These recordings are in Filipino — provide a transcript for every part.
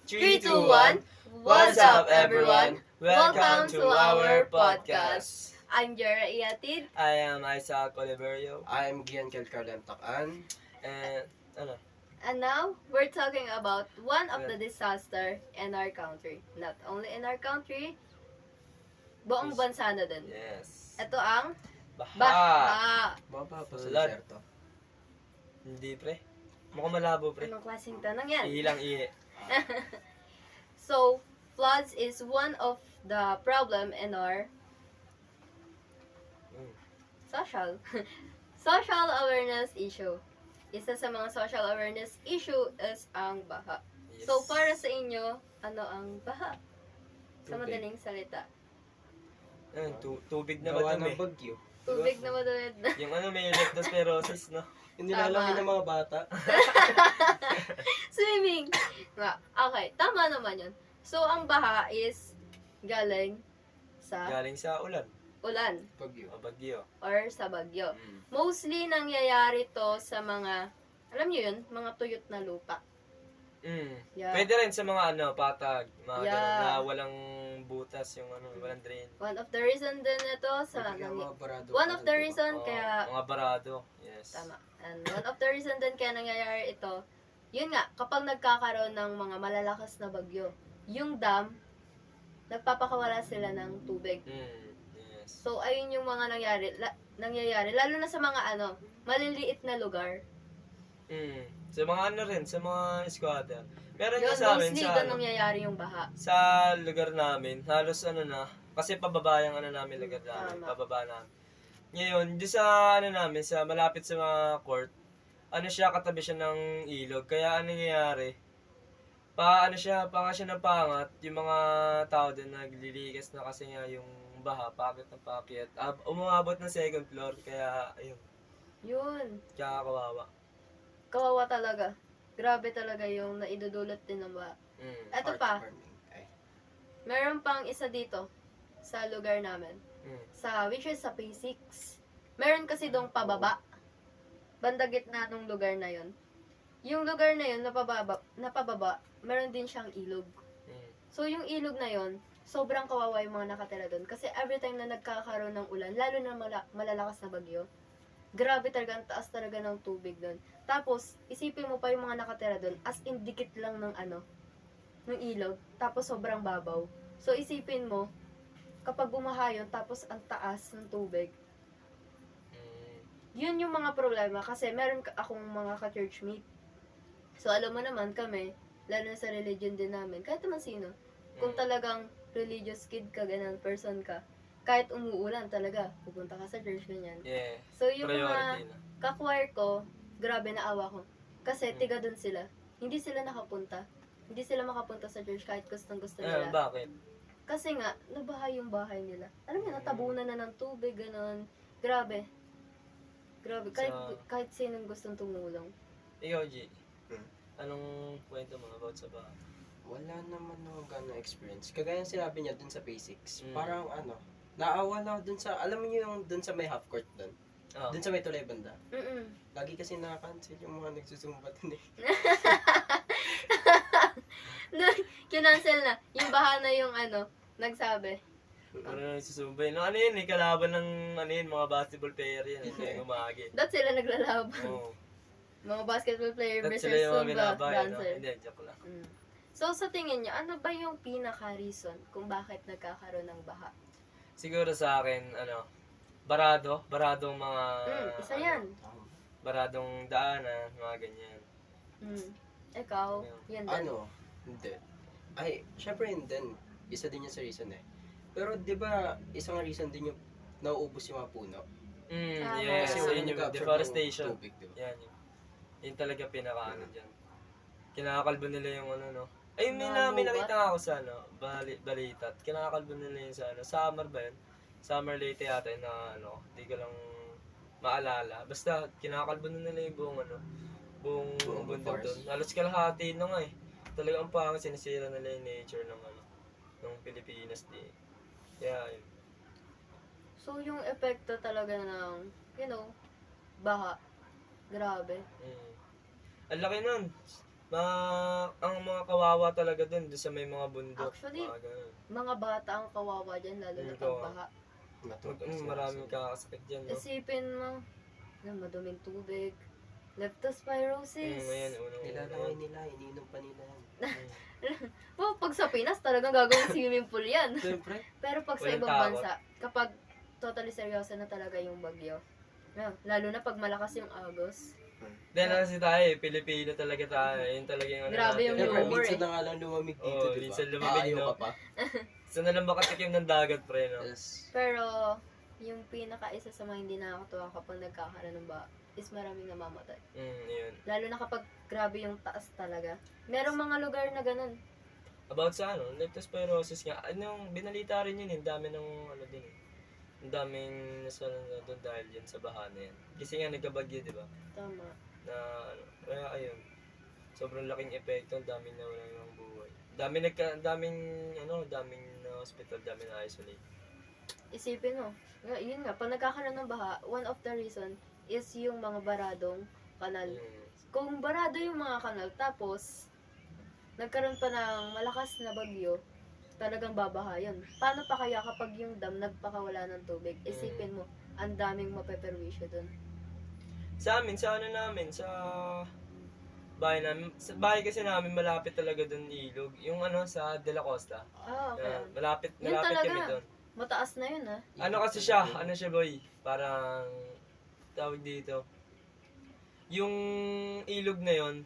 3, 2, 1. What's up, everyone? Welcome to our podcast. I'm Jera Iatid. I am Isaac Oliverio. I'm Gian Kelkarlem Takan. And, ano? And now, we're talking about one of the disaster in our country. Not only in our country, buong bansa na din. Yes. Ito ang Baha. baha. Baba pa sa Flood. desierto. Hindi, pre. Mukhang malabo, pre. Anong klaseng tanong yan? Ilang ihi. So, floods is one of the problem in our social social awareness issue. Isa sa mga social awareness issue is ang baha. Yes. So, para sa inyo, ano ang baha? Sa Tubig. madaling salita. Tubig na Gawa ba ng ito, bagyo. Tubig na madulid na. Yung ano, may leptospirosis, no? Hindi Tama. nalamin ng mga bata. Swimming! Nga. Okay, tama naman yun. So, ang baha is galing sa Galing sa ulan. ulan Bagyo. O bagyo. or sa bagyo. Mm. Mostly, nangyayari to sa mga, alam nyo yun, mga tuyot na lupa. Yeah. Pwede rin sa mga ano, patag. Mga Yeah. ganun na walang butas, yung ano, walang drain. One of the reason din ito sa Pwede kaya mga barado. one of the Diba? reason Oo, kaya mga barado. Yes. tama. And one of the reason din kaya nangyayari ito, yun nga, kapag nagkakaroon ng mga malalakas na bagyo, yung dam, nagpapakawala sila ng tubig. Yes. So, ayun yung mga nangyayari, lalo na sa mga ano, maliliit na lugar. Sa mga ano rin, sa mga squatter. Meron Yun, nga sa amin mostly sa, doon ano, nangyayari yung baha. sa lugar namin, halos ano na, kasi pababa yung ano namin, lugar namin, Tama. pababa namin. Ngayon, di sa ano namin, sa malapit sa mga court, ano siya, katabi siya ng ilog. Kaya ano nangyayari, ano siya, pangat siya ng pangat, yung mga tao din naglilikas na kasi nga yung baha, pakit na pakit. Umabot ng second floor, kaya ayun, Yun. kaya kawawa. Kawawa talaga. Grabe talaga yung naidudulot din ng baha. Eto pa, Heartwarming. Ay. meron pang isa dito sa lugar namin. Which is sa P6. Meron kasi dong pababa. Banda gitna nung lugar na yon. Yung lugar na yon napababa, meron din siyang ilog. So yung ilog na yon, sobrang kawawa yung mga nakatira doon. Kasi every time na nagkakaroon ng ulan, lalo na malalakas na bagyo, grabe talaga, ang taas talaga ng tubig doon. Tapos, isipin mo pa yung mga nakatira doon, as in dikit lang ng ng ilog, tapos sobrang babaw. So isipin mo, kapag bumaha yun, tapos ang taas ng tubig, yun yung mga problema. Kasi meron akong mga ka-churchmate. So alam mo naman kami, lalo na sa religion din namin, kahit naman sino, kung talagang religious kid ka, ganun person ka, kahit umuulan talaga, pupunta ka sa church, ganyan. Yeah. So yung mga Priority na. ka-choir ko, grabe na awa ko. Kasi tiga dun sila. Hindi sila nakapunta. Hindi sila makapunta sa church kahit gustong gusto nila. Bakit? Kasi nga, nabaha yung bahay nila. Alam mo, natabunan na ng tubig, ganun. Grabe. Grabe. Kahit sinong gustong tumulong. Ikaw, G. Hmm. Anong kwento mo about sa bahay? Wala naman nung gano'ng experience. Kagaya ng sinabi niya dun sa basics. Mm. Parang ano, naawa na ako dun sa, alam niyo yung dun sa may half court dun. Oh. Dun sa may tulay banda. Mm-mm. Lagi kasi nakakancel yung mga nagsusumba dun eh. Kinancel na. Yung baha na yung nagsabi. Ano na nagsusumbay? No, ano yun eh, kalaban ng ano yun, mga basketball player yan. Hindi yung umagi. Dahil sila naglalaban. Oo. Mga basketball player That's versus sila yung mga Zumba binabayan, no? dancer. Hindi, joke lang. Mm. So, sa tingin niyo, ano ba yung pinaka-reason kung bakit nagkakaroon ng baha? Siguro sa akin, baradong mga, Isa yan. baradong daanan, mga ganyan. Mm. Ikaw, yan din. Ano? Hindi. Ay, syempre hindi. Isa din yan sa reason eh. Pero di ba isang reason din yung nauubos yung mga puno? Tama. Yes, Kasi so wala yun yung nag-absorb ng deforestation. tubig, di ba? Yan, yun talaga pinaka-ano dyan. Kinakalbo nila yung ano, no? Ay, may Mga may gubat? nakita ako sa balitat. Kinakalbo nila yung sa summer ba yun? Summer late yata yun na di ko lang maalala. Basta, kinakalbo na nila yung buong Buong bundok forest. doon. Halos kalahati na nga eh. Talagang pangit, sinisira nila yung nature ng Pilipinas di. Kaya yun. So, yung epekto talaga ng, baha. Grabe. Ang laki nun. ang mga kawawa talaga doon sa may mga bundok. Actually, mga ganun. mga bata ang kawawa dyan, lalo na Ikaw, pagbaha. Maraming kakasakit dyan, no? Isipin mo, na maduming tubig, leptospirosis. Ayan, unang Nilalangay nila, iniinom pa nila yan. Oh, pag sa Pinas, talagang gagawin swimming pool yan. Siyempre. Pero pag sa Walang ibang takot. bansa, kapag totally seryoso na talaga yung bagyo, lalo na pag malakas yung agos, Then kasi tayo, Pilipino talaga tayo. Yun talaga yung ano Grabe natin. yung Siyempre, humor minsan eh. na nga lang lumamig dito, Oo, di ba? minsan lumamig, Ayaw no? ka pa. Saan na lang makatikim ng dagat, pre, no? Yes. Pero yung pinaka-isa sa mga hindi nakakatuwa kapag nagkakaroon ng baha is maraming namamatay. Yun. Lalo na kapag grabe yung taas talaga. Merong mga lugar na ganun. About sa ano, leptospirosis nga, yung binalita rin yun, ang dami ng ano din eh. Ang daming nasa doon dahil yan sa baha na yan. Kasi nga nagkabagyo, di ba? Tama. Na ano, kaya ayun. Sobrang laking epekto, ang daming nawala ng buhay. Daming na hospital, daming na isolate. Isipin mo, yun nga, pag nagkakaroon ng baha, one of the reason is yung mga baradong kanal. Kung barado yung mga kanal, tapos nagkaroon pa ng malakas na bagyo, talagang babaha yun. Paano pa kaya kapag yung dam nagpakawala ng tubig? Isipin mo, ang daming mapeperwisyo dun. Sa amin, sa ano namin, sa bahay namin, sa bahay kasi namin malapit talaga doon ilog. Yung ano, sa De La Costa. Ah, okay. Malapit Yun kami talaga. doon. Mataas na yun, ha? Ano kasi siya, boy, parang tawag dito. Yung ilog na yon,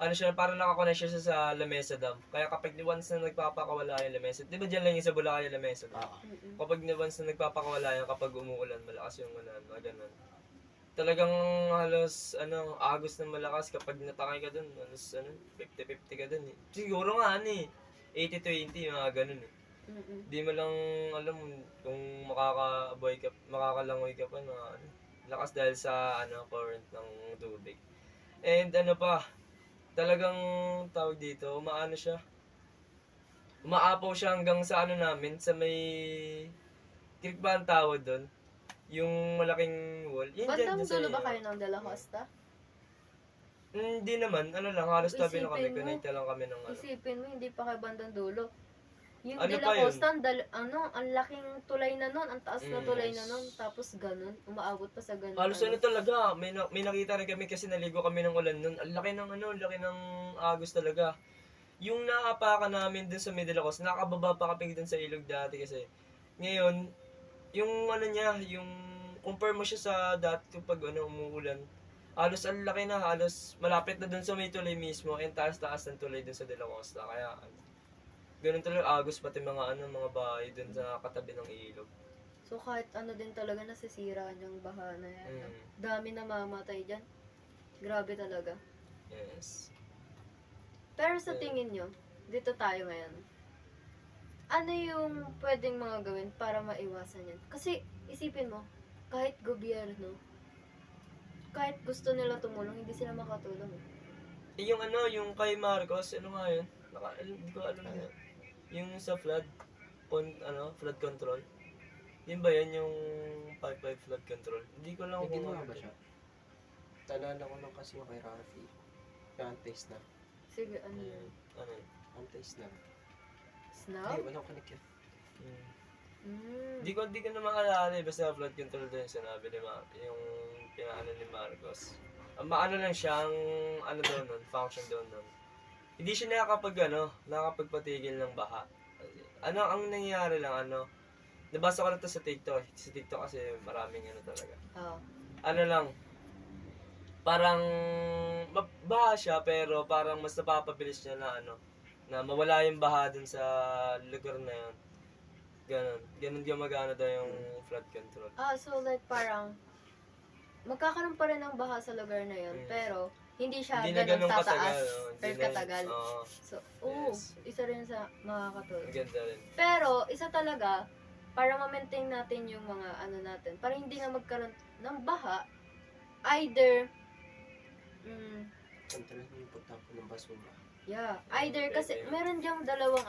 ano siya, parang nakakonect siya sa Lamesa Dam. Kaya kapag once na nagpapakawala yung Lamesa, di ba dyan lang yung sa Boracay yung Lamesa Dam? Mm-mm. Kapag once na nagpapakawala yan, kapag umuulan, malakas yung ulan, ganun. Talagang halos, agos ng malakas kapag natakay ka dun, halos, 50-50 ka dun eh. Siguro nga, 80-20, mga ganun eh. Mm-mm. Di mo lang alam kung makakalangoy ka pa na lakas dahil sa current ng tubig. And talagang tawag dito, umaapaw siya hanggang sa namin, sa may creek ba ang tawag doon? Yung malaking wall. Yun Bandang dyan sa dulo ba iyo. kayo ng De La Costa? Hindi naman, halos tabi lang kami, Isipin mo. connect lang kami ng Isipin mo, hindi pa kayo bandang dulo. Yung Ano De pa La yun? Costa, ang laking tulay na nun, ang taas na tulay na nun, tapos ganun, umaabot pa sa ganun. Halos talaga, may nakita rin kami kasi naligo kami ng ulan nun. Ang laki ng agos talaga. Yung naapakan namin dun sa Middle Coast, nakababa pa kami dun sa ilog dati kasi. Ngayon, yung yung compare mo siya sa dati kapag umuulan. Halos ang laki na, halos malapit na dun sa may tulay mismo, and taas-taas ng tulay dun sa De La Costa. Kaya, ganun talaga agos pati mga bahay dun sa katabi ng ilog. So kahit din talaga nasisira yung baha na yan. Dami na mamatay dyan. Grabe talaga. Yes. Pero sa tingin nyo, dito tayo ngayon. Ano yung pwedeng mga gawin para maiwasan yan? Kasi isipin mo, kahit gobyerno, kahit gusto nila tumulong, hindi sila makatulong. Yung kay Marcos, nga yun? Hindi ko alam yun. Yung sa flood control. Yun ba yun yung 5-5 flood control? Hindi ko lang May ginawa ba siya? Talala ko lang kasi yung kay Rafi. Antaste na. Sige, ano yun? Antaste na. Snow? Hindi, walang connect yun. Hindi ko na maalala eh. Basta flood control doon yung sinabi ni yung pinaano ni Marcos. Maano lang siya, ang doon nun, function doon nun. Hindi siya nakakapagpatigil ng baha. Ang nangyayari lang, nabasa ko na to sa TikTok. Sa TikTok kasi maraming talaga. Oo. Parang baha siya pero parang mas napapabilis niya na mawala yung baha dun sa lugar na yun. Ganon gumagana daw yung flood control. So like parang, magkakaroon pa rin ng baha sa lugar na yun, pero hindi siya Hindi na ganun ganun tataas katagal. or katagal. Oo. So, Yes. isa rin sa makakatulong. Ganda rin. Pero, isa talaga, para ma-maintain natin yung mga natin, para hindi na magkaroon ng baha, either, Kontrolin mo yung pagtapon ng basura. either kasi, Pwede. meron diyang dalawang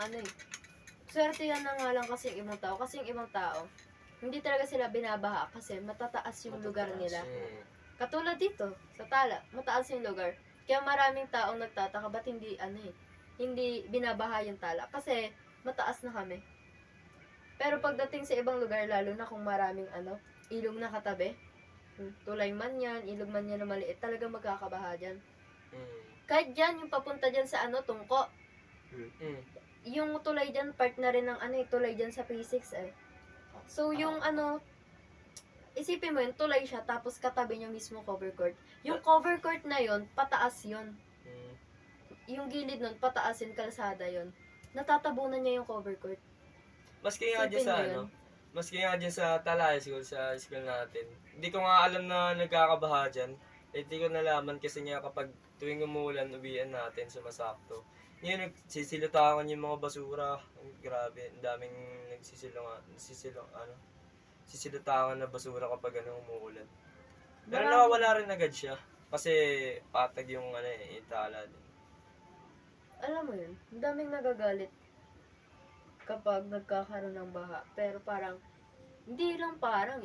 swerte yan na nga lang kasi yung ibang tao. Kasi yung ibang tao, hindi talaga sila binabaha kasi matataas yung lugar nila. Mm. Katulad dito, sa Tala, mataas yung lugar. Kaya maraming taong nagtataka, ba't hindi binabaha yung tala? Kasi mataas na kami. Pero pagdating sa ibang lugar, lalo na kung maraming ilog na katabi, tulay man yan, ilog man yan na maliit, talagang magkakabaha dyan. Kahit dyan, yung papunta dyan sa Tungko, yung tulay dyan, part na rin ng tulay dyan sa P6 eh. So, yung isipin mo yun, tulay siya, tapos katabi niyo mismo cover court. Yung cover court na yun, pataas yun. Yung gilid nun, pataasin, kalsada yun. Natatabunan niya yung cover court. Maski nga dyan Isipin sa mo yun. maski nga dyan sa Talay School, sa school natin. Hindi ko nga alam na nagkakabaha dyan. Hindi ko nalaman kasi nga kapag tuwing umulan, uwian natin sumasakto. Ngayon, nagsisilutangan yung mga basura. Grabe, ang daming sisilutangan na basura kapag umuulan. Pero nawawala rin agad siya. Kasi patag yung yung tala din. Alam mo yun, ang daming nagagalit kapag nagkakaroon ng baha. Pero parang, hindi lang parang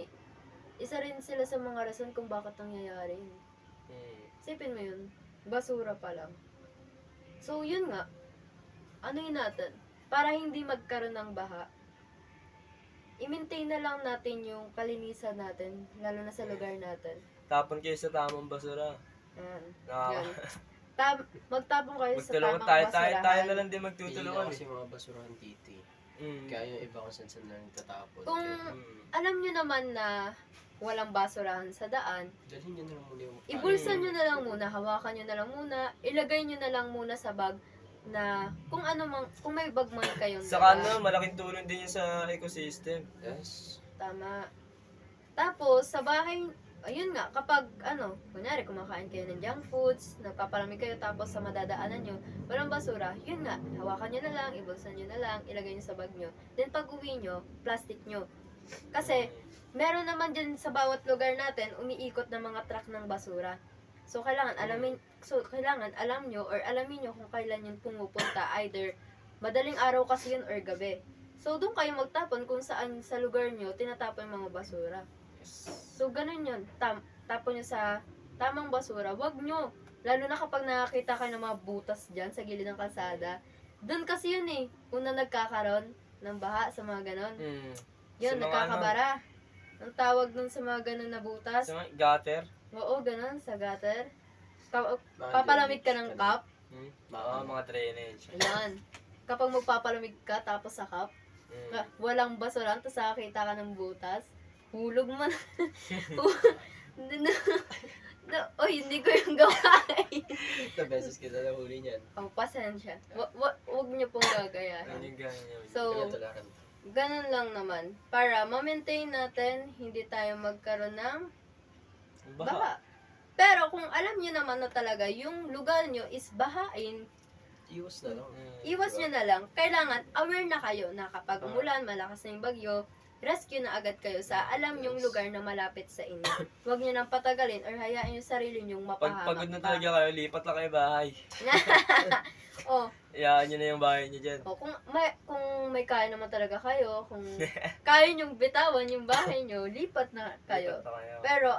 isa rin sila sa mga rason kung bakit nangyayari yun. Isipin mo yun, basura pa lang. So, yun nga, yun natin? Para hindi magkaroon ng baha, i-maintain na lang natin yung kalinisan natin, lalo na sa lugar natin. Tapon kayo sa tamang basura. Ayan. Yan. Magtapon kayo sa Magtulungan tamang tayo na basurahan. lang din Pili magtutulungan. na kasi mga basurahan dito eh. Kaya yung iba kung saan na nagtatapon. Kung alam nyo naman na walang basurahan sa daan, Dalhin nyo na lang muna yung ibulsa nyo na lang muna, hawakan nyo na lang muna, ilagay nyo na lang muna sa bag na kung may bag man kayong Saka dala. malaking tulong din yun sa ecosystem. Yes. Tama. Tapos, sa bahay, ayun nga, kapag, kunyari, kumakain kayo ng junk foods, nagpapalamig kayo, tapos sa madadaanan nyo, walang basura, yun nga, hawakan nyo na lang, ibulsan nyo na lang, ilagay nyo sa bag nyo. Then, pag uwi nyo, plastic nyo. Kasi, meron naman dyan sa bawat lugar natin, umiikot na mga truck ng basura. So, kailangan alam nyo, or alamin nyo kung kailan yun pumupunta, either madaling araw kasi yun or gabi. So, doon kayo magtapon kung saan sa lugar nyo tinatapon yung mga basura. So, ganun yun. Tapon nyo sa tamang basura. Wag nyo. Lalo na kapag nakakita kayo ng mga butas dyan sa gilid ng kalsada. Doon kasi yun eh. Una nagkakaroon ng baha sa mga ganon. Yun, Sa mga nagkakabara. Ang tawag nun sa mga ganon na butas. Sa mga gutter. Oo, ganon, sa gutter. Papalamig ka ng cup. Oo, mga drainage. Ayan. Kapag magpapalamig ka, tapos sa cup, walang basura, tapos nakakita ka ng butas, hulog man. Oy, hindi ko yung gawain. Ito beses kita na huli niyan. Pasensya. Wag niyo pong gagayahin. Yung ganyan. So, Pinatularan. ganun lang naman. Para ma-maintain natin, hindi tayo magkaroon ng baha. Pero kung alam niyo naman na talaga yung lugar niyo is bahain, Iwas na lang. iwas nyo na lang. Kailangan aware na kayo na kapag umulan, malakas na yung bagyo, rescue na agad kayo sa alam yung lugar na malapit sa inyo. Huwag nyo nang patagalin or hayaan yung sarili nyong Pag mapahamak pagod na pa. talaga kayo, lipat lang kayo bahay. Oh, Iyaan nyo na yung bahay nyo dyan. kung may kaya naman talaga kayo, kung kaya nyong bitawan yung bahay nyo, lipat na kayo. Lipat na kayo. Pero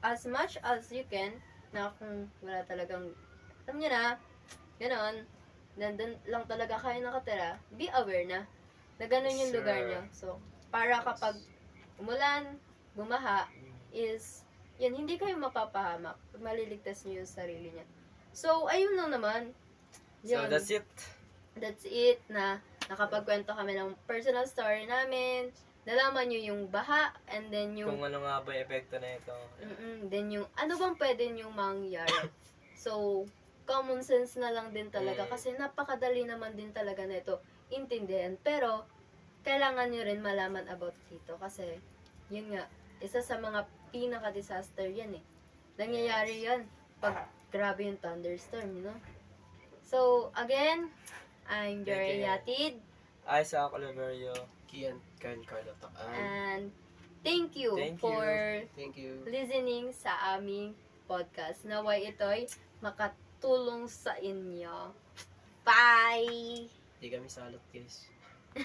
as much as you can, na kung wala talagang, alam nyo na, ganon, nandun lang talaga kayo nakatira, be aware na ganun yung Sure. lugar nyo. So, para kapag umulan, bumaha, is, yun, hindi kayo mapapahamak. Maliligtas nyo yung sarili nyo. So, ayun lang naman. So, Yun. that's it. That's it, na nakapagkwento kami ng personal story namin. Nalaman nyo yung baha, and then yung Kung ano nga ba yung epekto na ito. then yung ano bang pwede nyo mangyari. So, common sense na lang din talaga kasi napakadali naman din talaga na ito intindihan. Pero, kailangan nyo rin malaman about dito kasi, yun nga, isa sa mga pinaka-disaster yan eh. Nangyayari yan pag grabe yung thunderstorm, you know? So, again, I'm Jory Yatid, Isaac Oliverio. Kian Carlo Takan. and thank you Thank you. for Thank you. listening sa aming podcast. Naway ito'y makatulong sa inyo. Bye! Di kami salot guys.